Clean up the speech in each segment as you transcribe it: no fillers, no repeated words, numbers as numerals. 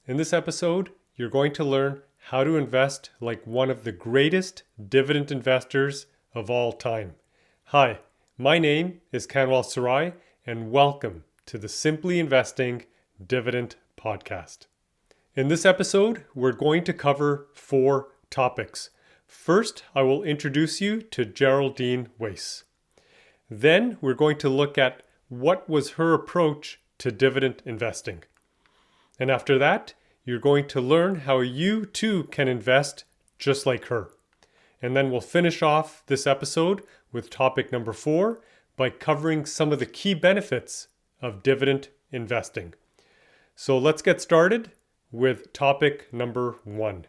In this episode, you're going to learn how to invest like one of the greatest dividend investors of all time. Hi, my name is Kanwal Sarai, and welcome to the Simply Investing Dividend Podcast. In this episode, we're going to cover 4 topics. First, I will introduce you to Geraldine Weiss. Then, we're going to look at what was her approach to dividend investing. And after that, you're going to learn how you too can invest just like her. And then we'll finish off this episode with topic number 4 by covering some of the key benefits of dividend investing. So let's get started with topic number 1.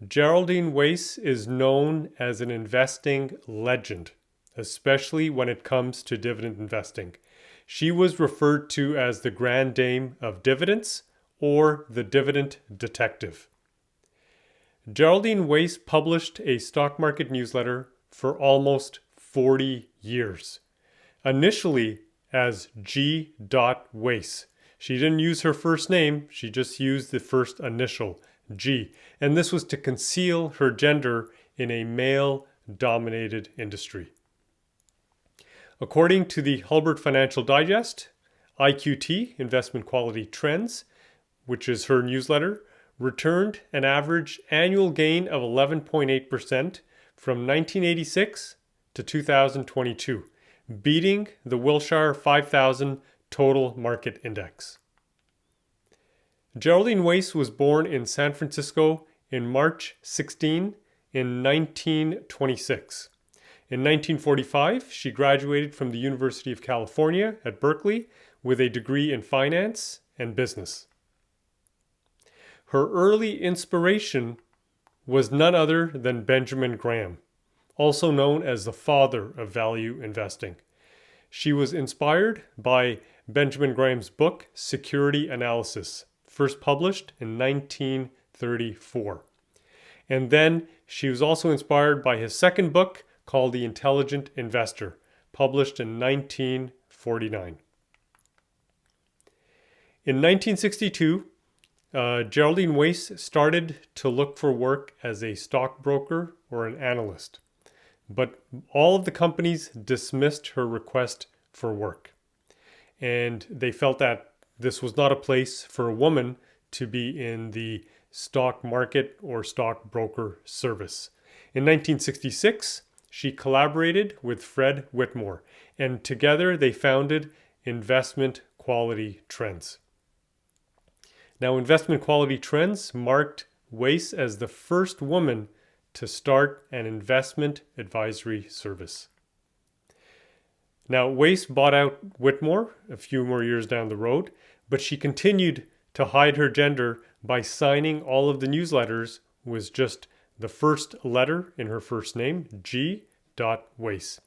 Geraldine Weiss is known as an investing legend, especially when it comes to dividend investing. She was referred to as the Grand Dame of Dividends or the Dividend Detective. Geraldine Weiss published a stock market newsletter for almost 40 years. Initially as G. Weiss. She didn't use her first name, she just used the first initial, G. And this was to conceal her gender in a male-dominated industry. According to the Halbert Financial Digest, IQT, Investment Quality Trends, which is her newsletter, returned an average annual gain of 11.8% from 1986 to 2022, beating the Wilshire 5000 Total Market Index. Geraldine Weiss was born in San Francisco in March 16 in 1926. In 1945, she graduated from the University of California at Berkeley with a degree in finance and business. Her early inspiration was none other than Benjamin Graham, also known as the father of value investing. She was inspired by Benjamin Graham's book, Security Analysis, first published in 1934. And then she was also inspired by his second book called The Intelligent Investor, published in 1949. In 1962, Geraldine Weiss started to look for work as a stockbroker or an analyst, but all of the companies dismissed her request for work, and they felt that this was not a place for a woman to be in the stock market or stockbroker service. In 1966, she collaborated with Fred Whitmore, and together they founded Investment Quality Trends. Now, Investment Quality Trends marked Weiss as the first woman to start an investment advisory service. Now, Weiss bought out Whitmore a few more years down the road, but she continued to hide her gender by signing all of the newsletters with just the first letter in her first name, G. Weiss.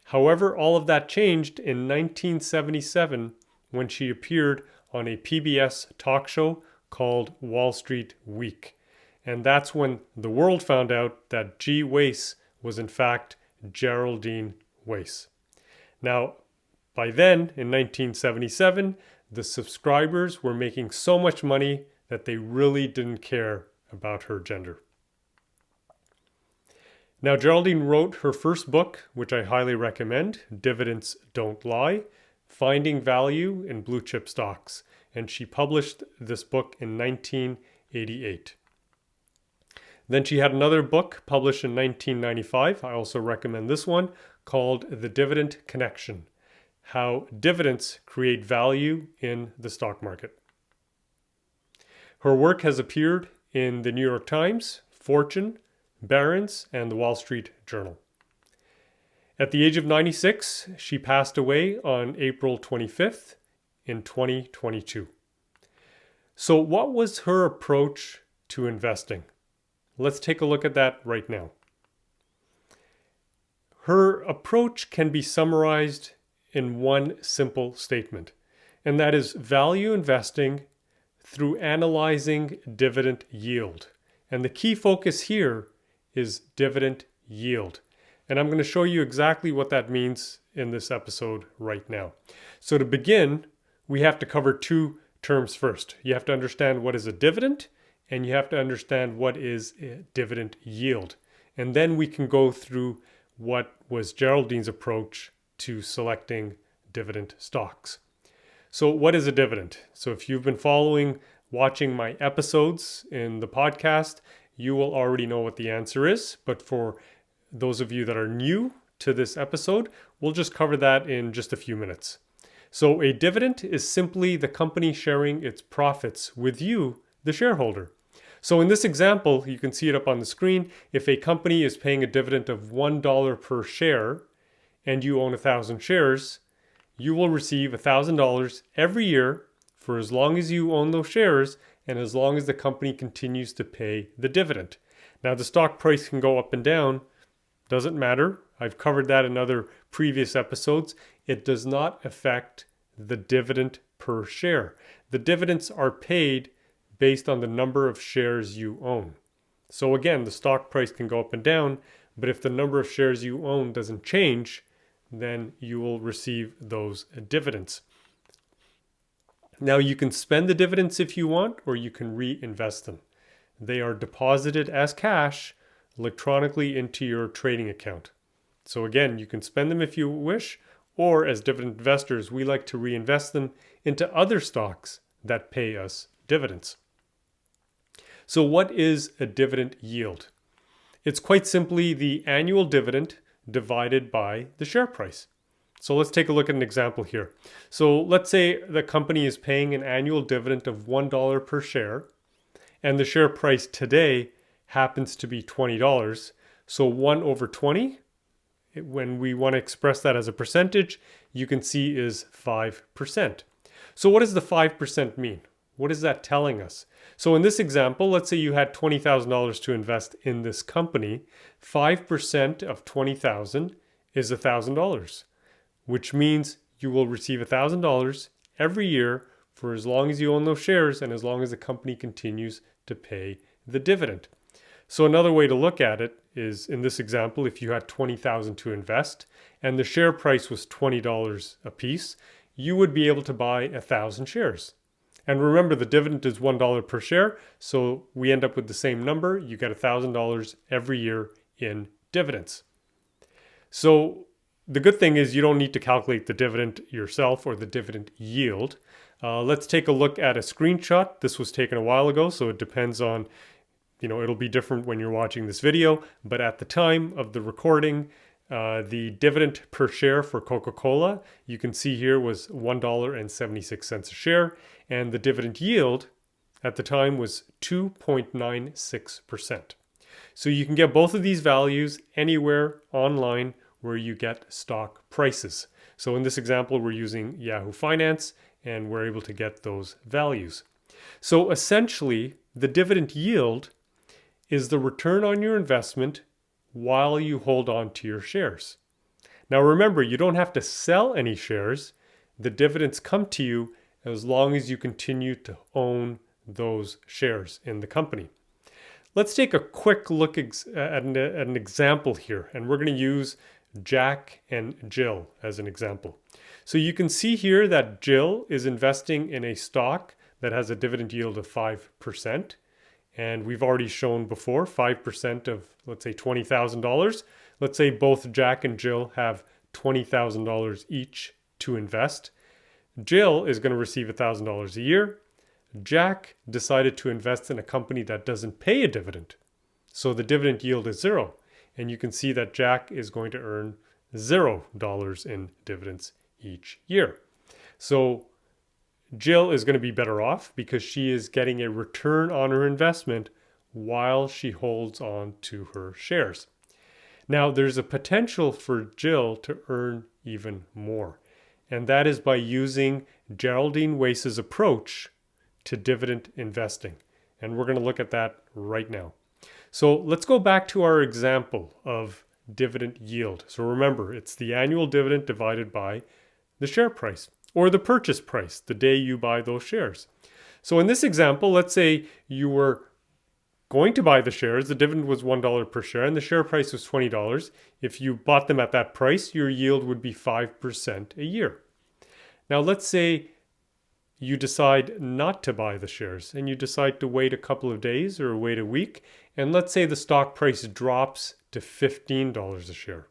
However, all of that changed in 1977 when she appeared on a PBS talk show called Wall Street Week. And that's when the world found out that G. Weiss was in fact Geraldine Weiss. Now, by then, in 1977, the subscribers were making so much money that they really didn't care about her gender. Now, Geraldine wrote her first book, which I highly recommend, Dividends Don't Lie, Finding Value in Blue Chip Stocks, and she published this book in 1988. Then she had another book published in 1995, I also recommend this one, called The Dividend Connection, How Dividends Create Value in the Stock Market. Her work has appeared in the New York Times, Fortune, Barron's, and the Wall Street Journal. At the age of 96, she passed away on April 25th in 2022. So what was her approach to investing? Let's take a look at that right now. Her approach can be summarized in one simple statement, and that is value investing through analyzing dividend yield. And the key focus here is dividend yield. And I'm going to show you exactly what that means in this episode right now. So to begin, we have to cover 2 terms first. You have to understand what is a dividend, and you have to understand what is a dividend yield. And then we can go through what was Geraldine's approach to selecting dividend stocks. So what is a dividend? So if you've been watching my episodes in the podcast, you will already know what the answer is. But for those of you that are new to this episode, we'll just cover that in just a few minutes. So a dividend is simply the company sharing its profits with you, the shareholder. So in this example, you can see it up on the screen. If a company is paying a dividend of $1 per share and you own 1,000 shares, you will receive $1,000 every year for as long as you own those shares and as long as the company continues to pay the dividend. Now, the stock price can go up and down. Doesn't matter. I've covered that in other previous episodes. It does not affect the dividend per share. The dividends are paid based on the number of shares you own. So again, the stock price can go up and down, but if the number of shares you own doesn't change, then you will receive those dividends. Now you can spend the dividends if you want, or you can reinvest them. They are deposited as cash electronically into your trading account. So again, you can spend them if you wish, or as dividend investors, we like to reinvest them into other stocks that pay us dividends. So what is a dividend yield? It's quite simply the annual dividend divided by the share price. So let's take a look at an example here. So let's say the company is paying an annual dividend of $1 per share, and the share price today happens to be $20. So 1 over 20, when we want to express that as a percentage, you can see is 5%. So what does the 5% mean? What is that telling us? So in this example, let's say you had $20,000 to invest in this company. 5% of $20,000 is $1,000, which means you will receive $1,000 every year for as long as you own those shares and as long as the company continues to pay the dividend. So another way to look at it is, in this example, if you had $20,000 to invest and the share price was $20 a piece, you would be able to buy 1,000 shares. And remember, the dividend is $1 per share, so we end up with the same number. You get $1,000 every year in dividends. So the good thing is you don't need to calculate the dividend yourself or the dividend yield. Let's take a look at a screenshot. This was taken a while ago, so it depends on, it'll be different when you're watching this video. But at the time of the recording, the dividend per share for CocaCola, you can see here, was $1.76 a share. And the dividend yield at the time was 2.96%. So you can get both of these values anywhere online where you get stock prices. So in this example, we're using Yahoo Finance, and we're able to get those values. So essentially, the dividend yield is the return on your investment while you hold on to your shares. Now remember, you don't have to sell any shares. The dividends come to you as long as you continue to own those shares in the company. Let's take a quick look at an example here, and we're going to use Jack and Jill as an example. So you can see here that Jill is investing in a stock that has a dividend yield of 5%. And we've already shown before 5% of, let's say, $20,000. Let's say both Jack and Jill have $20,000 each to invest. Jill is going to receive $1,000 a year. Jack decided to invest in a company that doesn't pay a dividend. So the dividend yield is 0. And you can see that Jack is going to earn $0 in dividends each year. So Jill is going to be better off because she is getting a return on her investment while she holds on to her shares. Now, there's a potential for Jill to earn even more, and that is by using Geraldine Weiss's approach to dividend investing. And we're going to look at that right now. So let's go back to our example of dividend yield. So remember, it's the annual dividend divided by the share price, or the purchase price, the day you buy those shares. So in this example, let's say you were going to buy the shares, the dividend was $1 per share, and the share price was $20. If you bought them at that price, your yield would be 5% a year. Now let's say you decide not to buy the shares and you decide to wait a couple of days or wait a week, and let's say the stock price drops to $15 a share.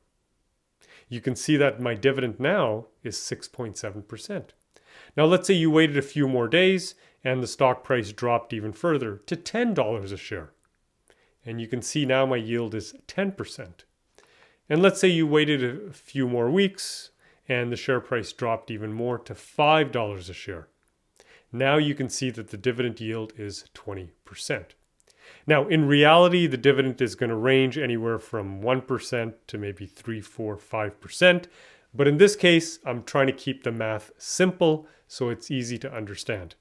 You can see that my dividend now is 6.7%. Now let's say you waited a few more days and the stock price dropped even further to $10 a share. And you can see now my yield is 10%. And let's say you waited a few more weeks and the share price dropped even more to $5 a share. Now you can see that the dividend yield is 20%. Now, in reality, the dividend is going to range anywhere from 1% to maybe 3, 4, 5%. But in this case, I'm trying to keep the math simple so it's easy to understand.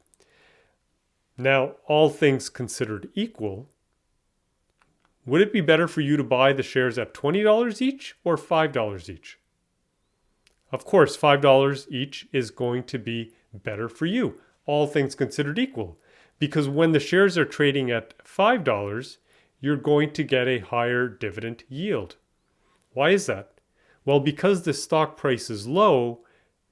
Now, all things considered equal, would it be better for you to buy the shares at $20 each or $5 each? Of course, $5 each is going to be better for you, all things considered equal. Because when the shares are trading at $5, you're going to get a higher dividend yield. Why is that? Well, because the stock price is low,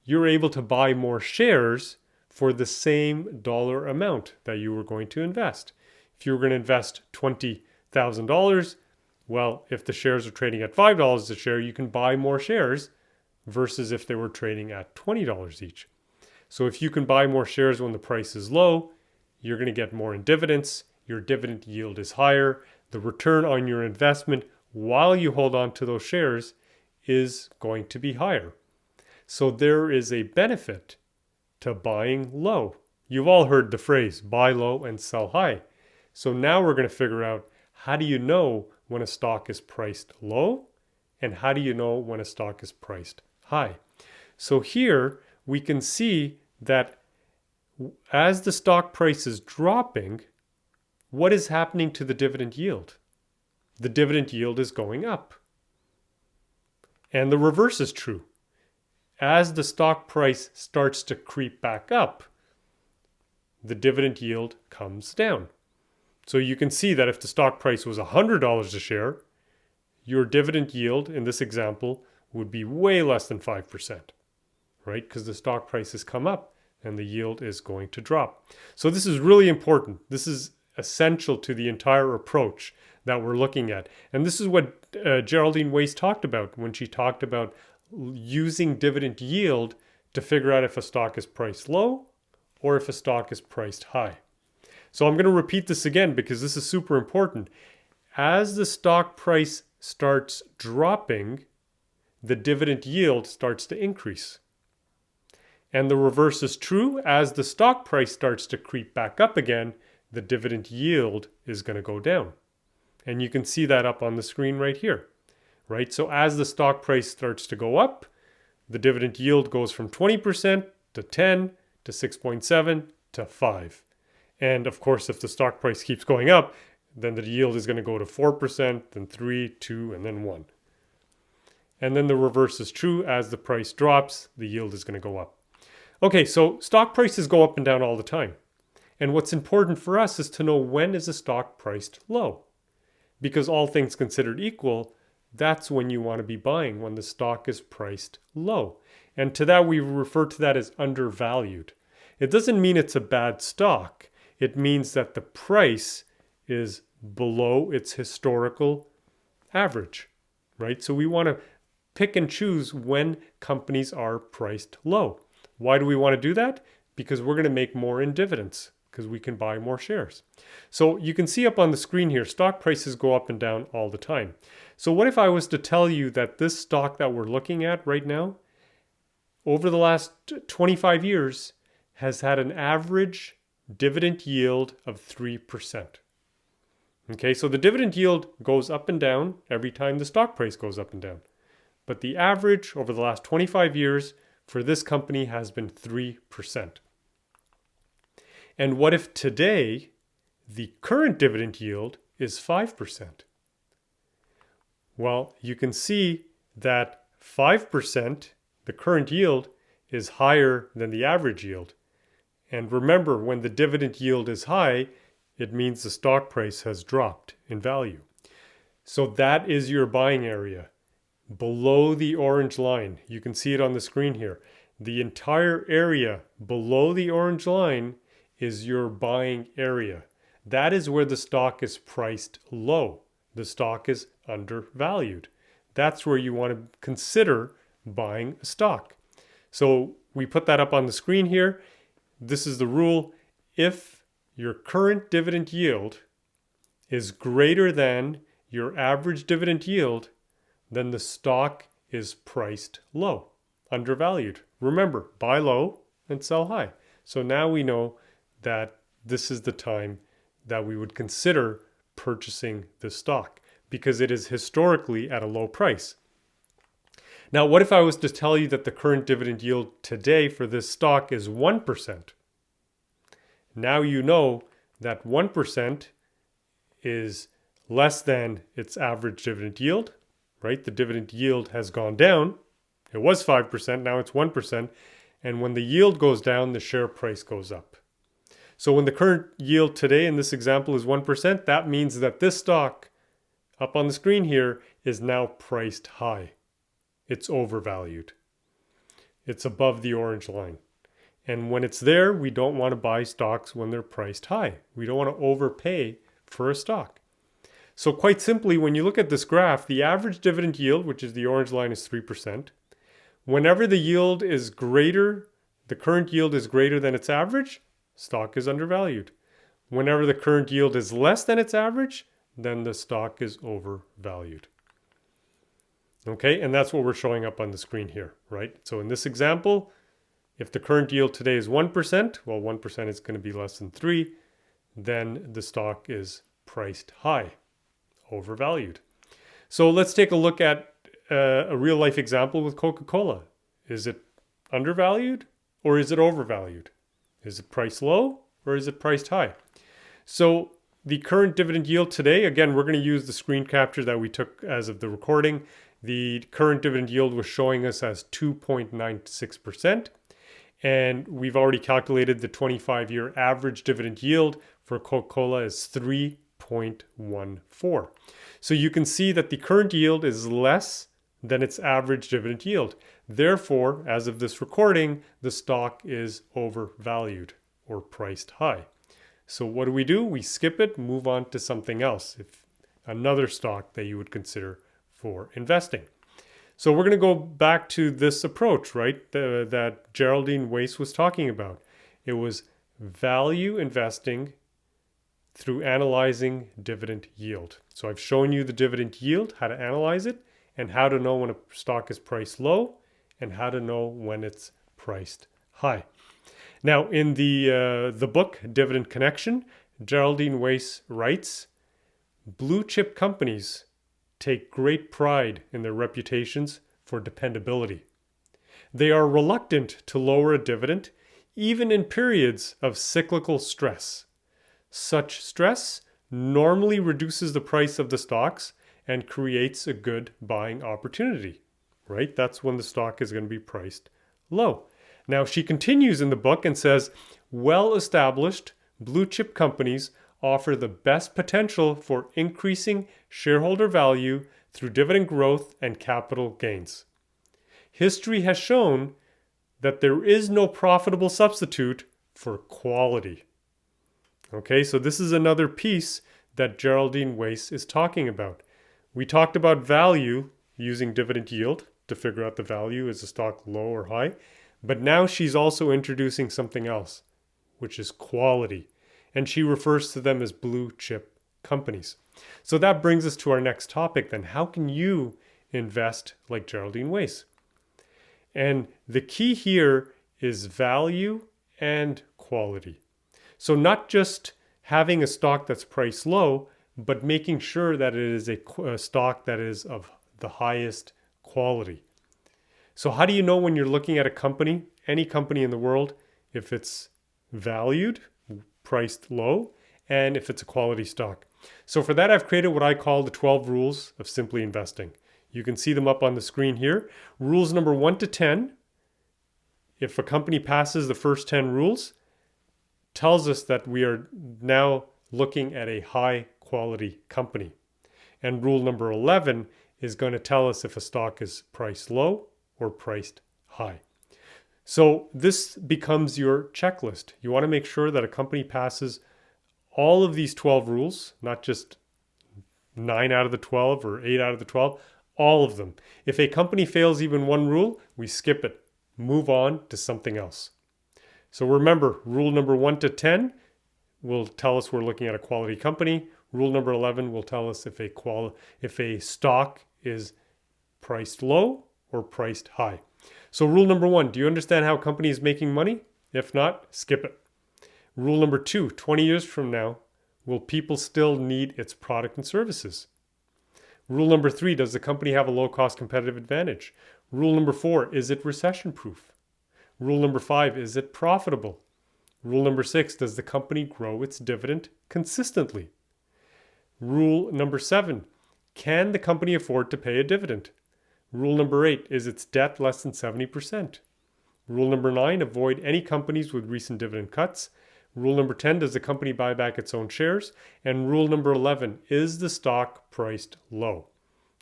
you're able to buy more shares for the same dollar amount that you were going to invest. If you were going to invest $20,000, well, if the shares are trading at $5 a share, you can buy more shares versus if they were trading at $20 each. So if you can buy more shares when the price is low, you're going to get more in dividends. Your dividend yield is higher. The return on your investment while you hold on to those shares is going to be higher. So there is a benefit to buying low. You've all heard the phrase, buy low and sell high. So now we're going to figure out, how do you know when a stock is priced low? And how do you know when a stock is priced high? So here we can see that as the stock price is dropping, what is happening to the dividend yield? The dividend yield is going up. And the reverse is true. As the stock price starts to creep back up, the dividend yield comes down. So you can see that if the stock price was $100 a share, your dividend yield in this example would be way less than 5%, right? Because the stock price has come up and the yield is going to drop. So this is really important. This is essential to the entire approach that we're looking at. And this is what Geraldine Weiss talked about when she talked about using dividend yield to figure out if a stock is priced low or if a stock is priced high. So I'm going to repeat this again because this is super important. As the stock price starts dropping, the dividend yield starts to increase. And the reverse is true. As the stock price starts to creep back up again, the dividend yield is going to go down. And you can see that up on the screen right here, right? So as the stock price starts to go up, the dividend yield goes from 20% to 10 to 6.7 to 5. And of course, if the stock price keeps going up, then the yield is going to go to 4%, then 3, 2, and then 1. And then the reverse is true. As the price drops, the yield is going to go up. Okay, so stock prices go up and down all the time. And what's important for us is to know, when is a stock priced low? Because all things considered equal, that's when you want to be buying, when the stock is priced low. And to that, we refer to that as undervalued. It doesn't mean it's a bad stock. It means that the price is below its historical average, right? So we want to pick and choose when companies are priced low. Why do we want to do that? Because we're going to make more in dividends, because we can buy more shares. So you can see up on the screen here, stock prices go up and down all the time. So what if I was to tell you that this stock that we're looking at right now, over the last 25 years, has had an average dividend yield of 3%. Okay, so the dividend yield goes up and down every time the stock price goes up and down. But the average over the last 25 years for this company has been 3%. And what if today the current dividend yield is 5%? Well, you can see that 5%, the current yield, is higher than the average yield. And remember, when the dividend yield is high, it means the stock price has dropped in value. So that is your buying area. Below the orange line, you can see it on the screen here. the entire area below the orange line is your buying area. That is where the stock is priced low. The stock is undervalued. That's where you want to consider buying a stock. So we put that up on the screen here. This is the rule. If your current dividend yield is greater than your average dividend yield, then the stock is priced low, undervalued. Remember, buy low and sell high. So now we know that this is the time that we would consider purchasing the stock because it is historically at a low price. Now, what if I was to tell you that the current dividend yield today for this stock is 1%? Now you know that 1% is less than its average dividend yield, right? The dividend yield has gone down. It was 5%, now it's 1%. And when the yield goes down, the share price goes up. So when the current yield today in this example is 1%, that means that this stock up on the screen here is now priced high. It's overvalued. It's above the orange line. And when it's there, we don't want to buy stocks when they're priced high. We don't want to overpay for a stock. So quite simply, when you look at this graph, the average dividend yield, which is the orange line, is 3%. Whenever the yield is greater, the current yield is greater than its average, stock is undervalued. Whenever the current yield is less than its average, then the stock is overvalued. Okay, and that's what we're showing up on the screen here, right? So in this example, if the current yield today is 1%, well, 1% is going to be less than 3, then the stock is priced high, overvalued. So let's take a look at a real life example with Coca-Cola. Is it undervalued or is it overvalued? Is it priced low or is it priced high? So the current dividend yield today, again, we're going to use the screen capture that we took as of the recording. The current dividend yield was showing us as 2.96%. And we've already calculated the 25-year average dividend yield for Coca-Cola is 3.14. So you can see that the current yield is less than its average dividend yield. Therefore, as of this recording, the stock is overvalued or priced high. So what do? We skip it, move on to something else, if another stock that you would consider for investing. So we're going to go back to this approach, right, that Geraldine Weiss was talking about. It was value investing through analyzing dividend yield. So I've shown you the dividend yield, how to analyze it, and how to know when a stock is priced low, and how to know when it's priced high. Now, in the book, Dividend Connection, Geraldine Weiss writes, blue chip companies take great pride in their reputations for dependability. They are reluctant to lower a dividend, even in periods of cyclical stress. Such stress normally reduces the price of the stocks and creates a good buying opportunity, right? That's when the stock is going to be priced low. Now, she continues in the book and says, well-established blue chip companies offer the best potential for increasing shareholder value through dividend growth and capital gains. History has shown that there is no profitable substitute for quality. Okay, so this is another piece that Geraldine Weiss is talking about. We talked about value using dividend yield to figure out the value, is the stock low or high, but now she's also introducing something else, which is quality. And she refers to them as blue chip companies. So that brings us to our next topic then. How can you invest like Geraldine Weiss? And the key here is value and quality. So not just having a stock that's priced low, but making sure that it is a stock that is of the highest quality. So how do you know when you're looking at a company, any company in the world, if it's valued, priced low, and if it's a quality stock? So for that, I've created what I call the 12 rules of simply investing. You can see them up on the screen here. Rules number 1 to 10. If a company passes the first 10 rules, tells us that we are now looking at a high quality company. And rule number 11 is going to tell us if a stock is priced low or priced high. So this becomes your checklist. You want to make sure that a company passes all of these 12 rules, not just 9 out of the 12 or 8 out of the 12, all of them. If a company fails even one rule, we skip it, move on to something else. So remember, rule number 1 to 10 will tell us we're looking at a quality company. Rule number 11 will tell us if a stock is priced low or priced high. So rule number 1, do you understand how a company is making money? If not, skip it. Rule number 2, 20 years from now, will people still need its product and services? Rule number 3, does the company have a low-cost competitive advantage? Rule number 4, is it recession-proof? Rule number 5, is it profitable? Rule number 6, does the company grow its dividend consistently? Rule number 7, can the company afford to pay a dividend? Rule number 8, is its debt less than 70%? Rule number 9, avoid any companies with recent dividend cuts. Rule number 10, does the company buy back its own shares? And rule number 11, is the stock priced low?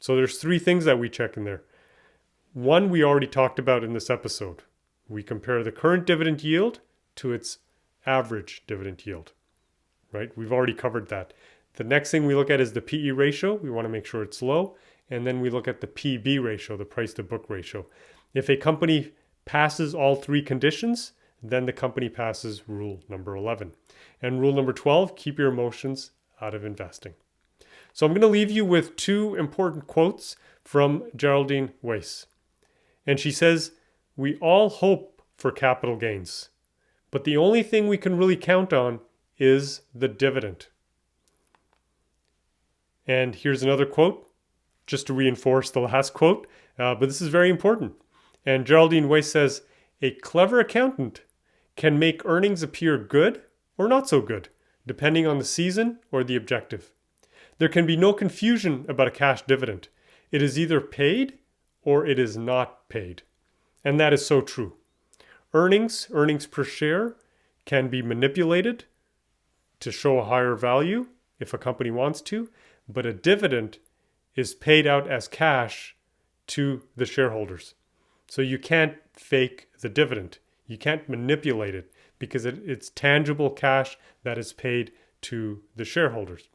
So there's 3 things that we check in there. 1, we already talked about in this episode. We compare the current dividend yield to its average dividend yield, right? We've already covered that. The next thing we look at is the PE ratio. We want to make sure it's low. And then we look at the PB ratio, the price to book ratio. If a company passes all 3 conditions, then the company passes rule number 11. And rule number 12, keep your emotions out of investing. So I'm going to leave you with 2 important quotes from Geraldine Weiss. And she says, we all hope for capital gains, but the only thing we can really count on is the dividend. And here's another quote, just to reinforce the last quote, but this is very important. And Geraldine Weiss says, a clever accountant can make earnings appear good or not so good, depending on the season or the objective. There can be no confusion about a cash dividend. It is either paid or it is not paid. And that is so true. Earnings per share, can be manipulated to show a higher value if a company wants to, but a dividend is paid out as cash to the shareholders. So you can't fake the dividend. You can't manipulate it because it's tangible cash that is paid to the shareholders.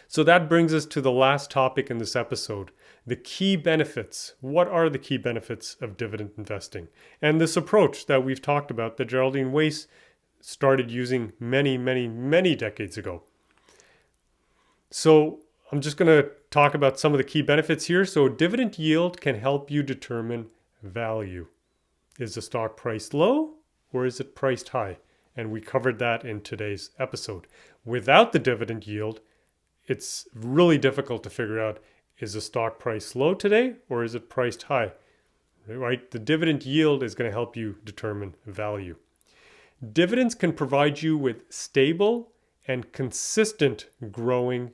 So that brings us to the last topic in this episode, the key benefits. What are the key benefits of dividend investing? And this approach that we've talked about, that Geraldine Weiss started using many decades ago. So I'm just going to talk about some of the key benefits here. So dividend yield can help you determine value. Is the stock priced low or is it priced high? And we covered that in today's episode. Without the dividend yield, it's really difficult to figure out, is the stock price low today or is it priced high? Right? The dividend yield is going to help you determine value. Dividends can provide you with stable and consistent growing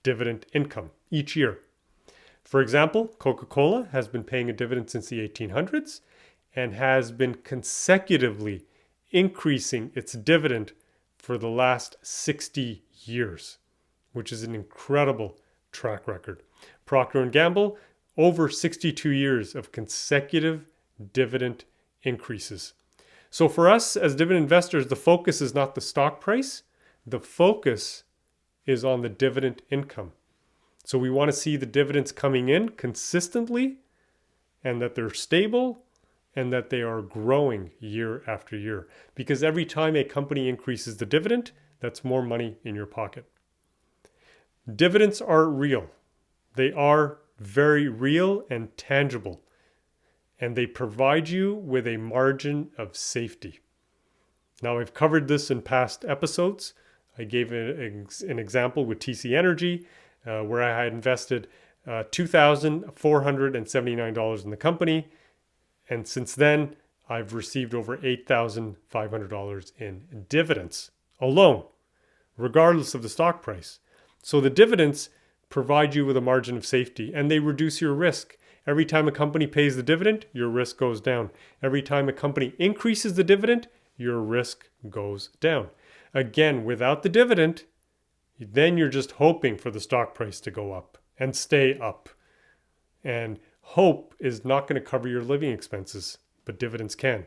dividend income each year. For example, CocaCola has been paying a dividend since the 1800s and has been consecutively increasing its dividend for the last 60 years, which is an incredible track record. Procter & Gamble, over 62 years of consecutive dividend increases. So for us as dividend investors, the focus is not the stock price. The focus is on the dividend income. So we want to see the dividends coming in consistently and that they're stable and that they are growing year after year. Because every time a company increases the dividend, that's more money in your pocket. Dividends are real. They are very real and tangible. And they provide you with a margin of safety. Now, I've covered this in past episodes. I gave an example with TC Energy, where I had invested $2,479 in the company. And since then, I've received over $8,500 in dividends alone, regardless of the stock price. So the dividends provide you with a margin of safety and they reduce your risk. Every time a company pays the dividend, your risk goes down. Every time a company increases the dividend, your risk goes down. Again, without the dividend, then you're just hoping for the stock price to go up and stay up. And hope is not going to cover your living expenses. but dividends can.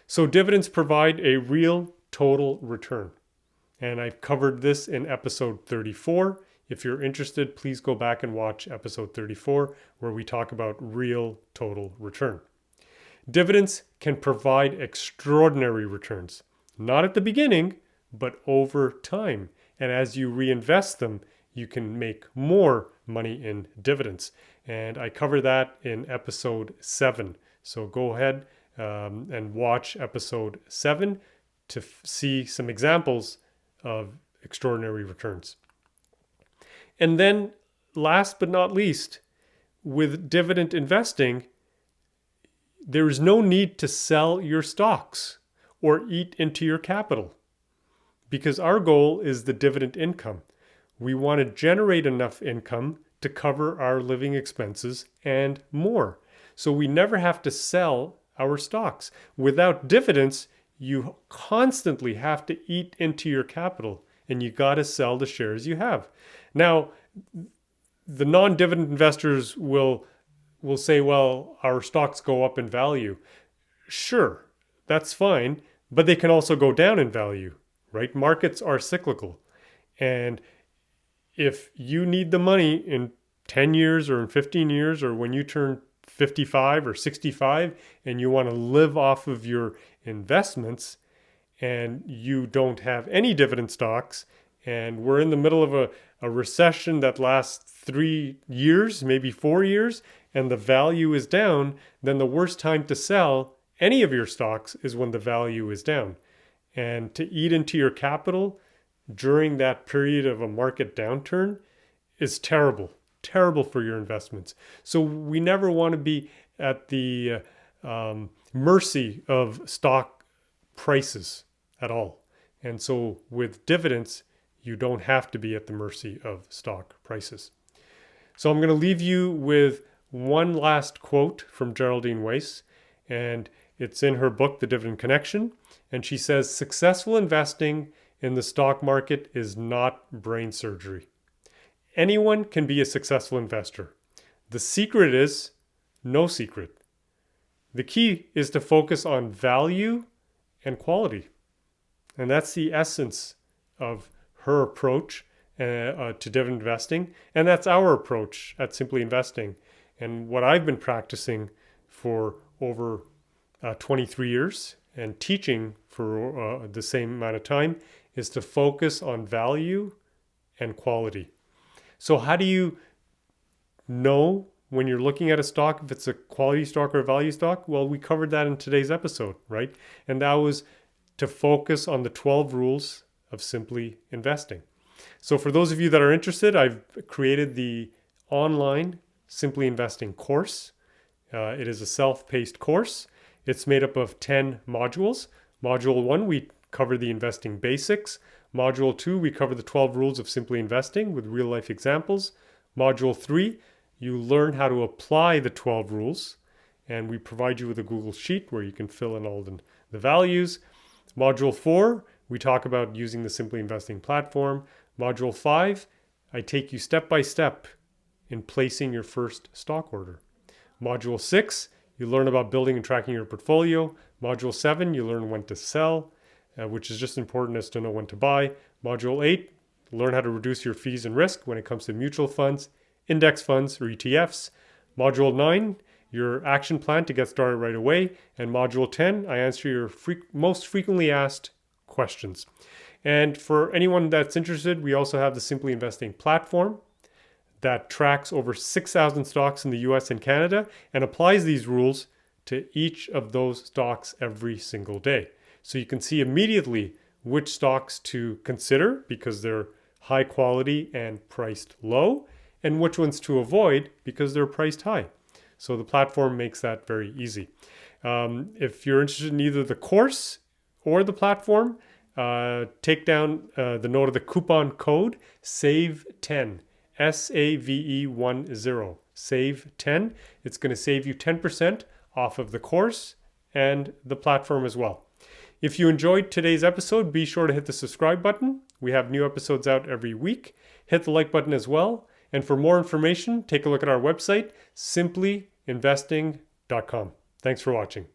So dividends provide a real total return. And I've covered this in episode 34. If you're interested, please go back and watch episode 34, where we talk about real total return. Dividends can provide extraordinary returns, not at the beginning, but over time. And as you reinvest them, you can make more money in dividends. And I cover that in episode 7. So go ahead and watch episode 7 to see some examples of extraordinary returns. And then last but not least, with dividend investing, there is no need to sell your stocks or eat into your capital, because our goal is the dividend income. We want to generate enough income to cover our living expenses and more. So we never have to sell our stocks. Without dividends, you constantly have to eat into your capital, and you got to sell the shares you have. Now, the non-dividend investors will say, well, our stocks go up in value. Sure, that's fine, but they can also go down in value, right? Markets are cyclical. And if you need the money in 10 years or in 15 years, or when you turn 55 or 65 and you want to live off of your investments and you don't have any dividend stocks, and we're in the middle of a recession that lasts 3 years, maybe 4 years, and the value is down, then the worst time to sell any of your stocks is when the value is down. And to eat into your capital during that period of a market downturn is terrible for your investments. So we never want to be at the mercy of stock prices at all. And so with dividends, you don't have to be at the mercy of stock prices. So I'm going to leave you with one last quote from Geraldine Weiss, and it's in her book, The Dividend Connection. And she says, "Successful investing in the stock market is not brain surgery. Anyone can be a successful investor. The secret is no secret. The key is to focus on value and quality." And that's the essence of her approach to dividend investing. And that's our approach at Simply Investing. And what I've been practicing for over 23 years and teaching for the same amount of time is to focus on value and quality. So how do you know when you're looking at a stock if it's a quality stock or a value stock? Well, we covered that in today's episode, right? And that was to focus on the 12 rules of Simply Investing. So for those of you that are interested, I've created the online Simply Investing course. It is a self-paced course. It's made up of 10 modules. Module 1, we cover the investing basics. Module 2, we cover the 12 rules of Simply Investing with real-life examples. Module 3, you learn how to apply the 12 rules, and we provide you with a Google Sheet where you can fill in all the values. Module 4, we talk about using the Simply Investing platform. Module 5, I take you step by step in placing your first stock order. Module 6, you learn about building and tracking your portfolio. Module 7, you learn when to sell, which is just important as to know when to buy. Module 8, learn how to reduce your fees and risk when it comes to mutual funds, index funds, or ETFs. Module 9, your action plan to get started right away. And Module 10, I answer your most frequently asked questions. And for anyone that's interested, we also have the Simply Investing platform that tracks over 6,000 stocks in the US and Canada and applies these rules to each of those stocks every single day. So you can see immediately which stocks to consider because they're high quality and priced low, and which ones to avoid because they're priced high. So the platform makes that very easy. If you're interested in either the course or the platform, take down the note of the coupon code SAVE10, SAVE10, SAVE10. It's going to save you 10% off of the course and the platform as well. If you enjoyed today's episode, be sure to hit the subscribe button. We have new episodes out every week. Hit the like button as well. And for more information, take a look at our website, simplyinvesting.com. Thanks for watching.